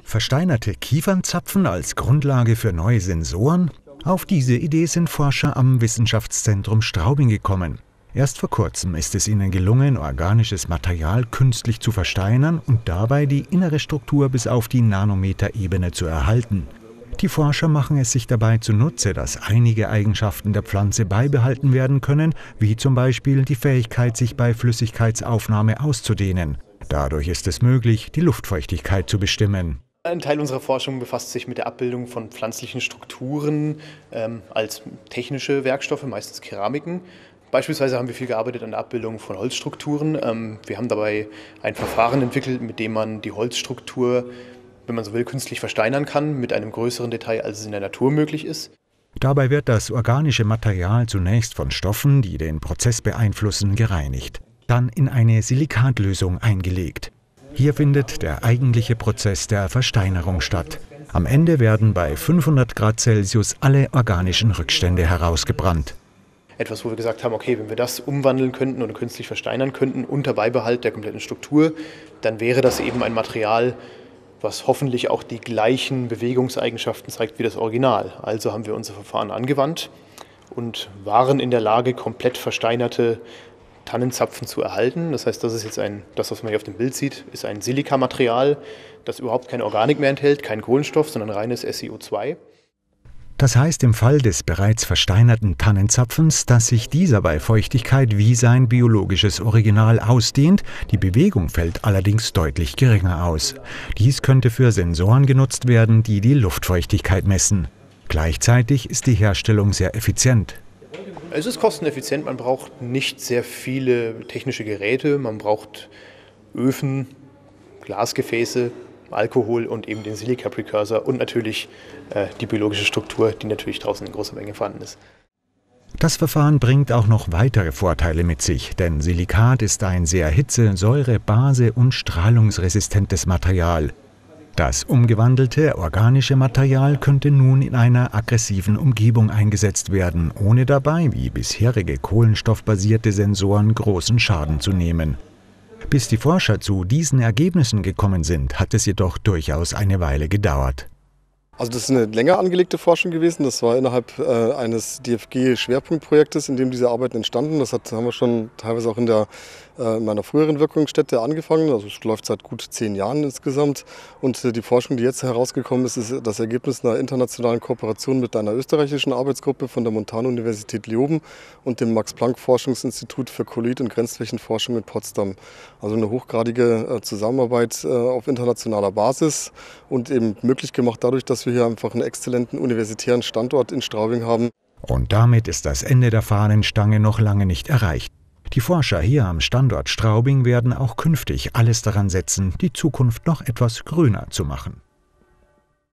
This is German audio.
Versteinerte Kiefernzapfen als Grundlage für neue Sensoren? Auf diese Idee sind Forscher am Wissenschaftszentrum Straubing gekommen. Erst vor kurzem ist es ihnen gelungen, organisches Material künstlich zu versteinern und dabei die innere Struktur bis auf die Nanometerebene zu erhalten. Die Forscher machen es sich dabei zunutze, dass einige Eigenschaften der Pflanze beibehalten werden können, wie zum Beispiel die Fähigkeit, sich bei Flüssigkeitsaufnahme auszudehnen. Dadurch ist es möglich, die Luftfeuchtigkeit zu bestimmen. Ein Teil unserer Forschung befasst sich mit der Abbildung von pflanzlichen Strukturen als technische Werkstoffe, meistens Keramiken. Beispielsweise haben wir viel gearbeitet an der Abbildung von Holzstrukturen. Wir haben dabei ein Verfahren entwickelt, mit dem man die Holzstruktur, wenn man so will, künstlich versteinern kann, mit einem größeren Detail, als es in der Natur möglich ist. Dabei wird das organische Material zunächst von Stoffen, die den Prozess beeinflussen, gereinigt, dann in eine Silikatlösung eingelegt. Hier findet der eigentliche Prozess der Versteinerung statt. Am Ende werden bei 500 Grad Celsius alle organischen Rückstände herausgebrannt. Etwas, wo wir gesagt haben, okay, wenn wir das umwandeln könnten oder künstlich versteinern könnten unter Beibehalt der kompletten Struktur, dann wäre das eben ein Material, was hoffentlich auch die gleichen Bewegungseigenschaften zeigt wie das Original. Also haben wir unser Verfahren angewandt und waren in der Lage, komplett versteinerte Tannenzapfen zu erhalten. Das heißt, das ist jetzt das, was man hier auf dem Bild sieht, ist ein Silikamaterial, das überhaupt keine Organik mehr enthält, kein Kohlenstoff, sondern reines SiO2. Das heißt im Fall des bereits versteinerten Tannenzapfens, dass sich dieser bei Feuchtigkeit wie sein biologisches Original ausdehnt, die Bewegung fällt allerdings deutlich geringer aus. Dies könnte für Sensoren genutzt werden, die die Luftfeuchtigkeit messen. Gleichzeitig ist die Herstellung sehr effizient. Es ist kosteneffizient, man braucht nicht sehr viele technische Geräte, man braucht Öfen, Glasgefäße, Alkohol und eben den Silika-Precursor und natürlich die biologische Struktur, die natürlich draußen in großer Menge vorhanden ist. Das Verfahren bringt auch noch weitere Vorteile mit sich, denn Silikat ist ein sehr hitze-, säure-, base- und strahlungsresistentes Material. Das umgewandelte organische Material könnte nun in einer aggressiven Umgebung eingesetzt werden, ohne dabei, wie bisherige kohlenstoffbasierte Sensoren, großen Schaden zu nehmen. Bis die Forscher zu diesen Ergebnissen gekommen sind, hat es jedoch durchaus eine Weile gedauert. Also das ist eine länger angelegte Forschung gewesen. Das war innerhalb eines DFG-Schwerpunktprojektes, in dem diese Arbeiten entstanden. Das haben wir schon teilweise auch in meiner früheren Wirkungsstätte angefangen. Also es läuft seit gut 10 Jahren insgesamt. Und die Forschung, die jetzt herausgekommen ist, ist das Ergebnis einer internationalen Kooperation mit einer österreichischen Arbeitsgruppe von der Montana-Universität Leoben und dem Max-Planck-Forschungsinstitut für Kolloid- und Grenzflächenforschung in Potsdam. Also eine hochgradige Zusammenarbeit auf internationaler Basis und eben möglich gemacht dadurch, dass wir hier einfach einen exzellenten universitären Standort in Straubing haben. Und damit ist das Ende der Fahnenstange noch lange nicht erreicht. Die Forscher hier am Standort Straubing werden auch künftig alles daran setzen, die Zukunft noch etwas grüner zu machen.